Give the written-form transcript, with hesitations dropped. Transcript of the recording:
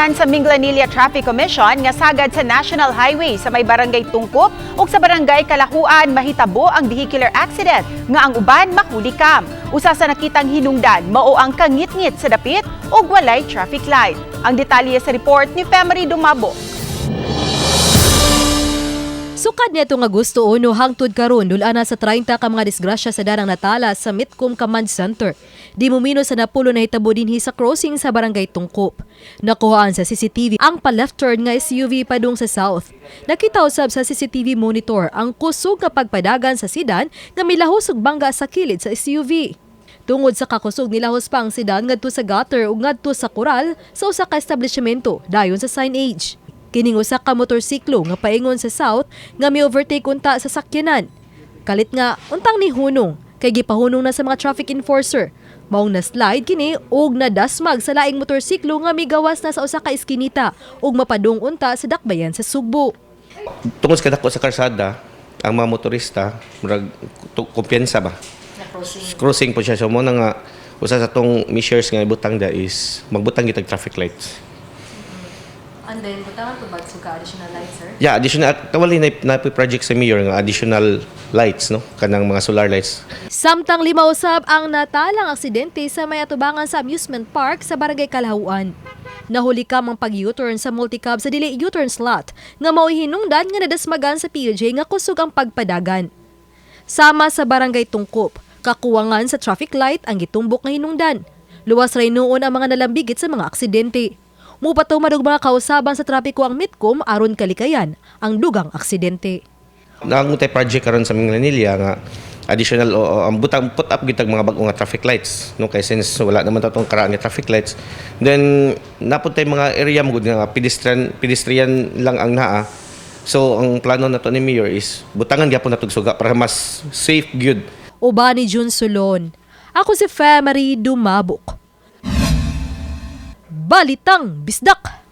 Gikan sa Minglanilla Traffic Commission nga sagad sa National Highway sa may barangay Tungkop ug sa barangay Kalahuan mahitabo ang vehicular accident nga ang uban makulikam. Usa sa nakitang hinungdan mao ang kangit-ngit sa dapit ug walay traffic light. Ang detalye sa report ni Femery Dumabo. Sukad niya nga gusto uno hangtod karon dulana sa 30 ka mga disgrasya sa darang natala sa Mitcom Command Center. Di mumino sa napulo na hitabo dinhi sa crossing sa barangay Tungkop. Nakuhaan sa CCTV ang pa-left turn nga SUV padung sa south. Nakita usab sa CCTV monitor ang kusog nga pagpadagan sa sedan nga milahos og bangga sa kilid sa SUV. Tungod sa kakusog nilahos pa ang sedan ngadto sa gutter ug ngadto sa koral sa usa ka establishmento dayon sa signage. Kining usa ka motorsiklo nga paingon sa south nga mi-overtake unta sa sakyanan. Kalit nga untang ni hunong kay gipahunong na sa mga traffic enforcer. Maong na-slide kini ug nadasmag sa laing motorsiklo nga migawas na sa usa ka iskinita ug mapadung unta sa dakbayan sa Sugbo. Tungod sa kadako sa karsada, ang mga motorista murag kumpiyansa ba? Crossing po siya. So mo na nga usa sa tong measures nga ibutang da is magbutang gitag traffic lights. And then, butangan po ba ka additional lights, sir? Yeah, additional, kawali na project sa mayor nga additional lights, no? Kanang mga solar lights. Samtang lima usab ang natalang aksidente sa may atubangan sa amusement park sa barangay Kalahuan. Nahuli ka mang pag-U-turn sa multicab sa dili U-turn slot nga mao'y hinungdan nga nadasmagan sa PLJ nga kusog ang pagpadagan. Sama sa barangay Tungkop, kakuwangan sa traffic light ang gitumbok nga hinungdan. Luwas ray noon ang mga nalambigit sa mga aksidente. Mupatumad og mga kausaban sa trapiko ang Mitcom aron kalikayan ang dugang aksidente. Naangutay project karon sa Minglanilla nga additional ang butang put up gitag mga bag-o nga traffic lights, no, kay since wala naman tatong karaan nga traffic lights. Then napuntay mga area mo nga pedestrian lang ang naa. So ang plano nato ni Mayor is butangan gyapon natog suga para mas safe gyud. Uba ni Jun Sulon. Ako si Femery Dumabok. Balitang Bisdak.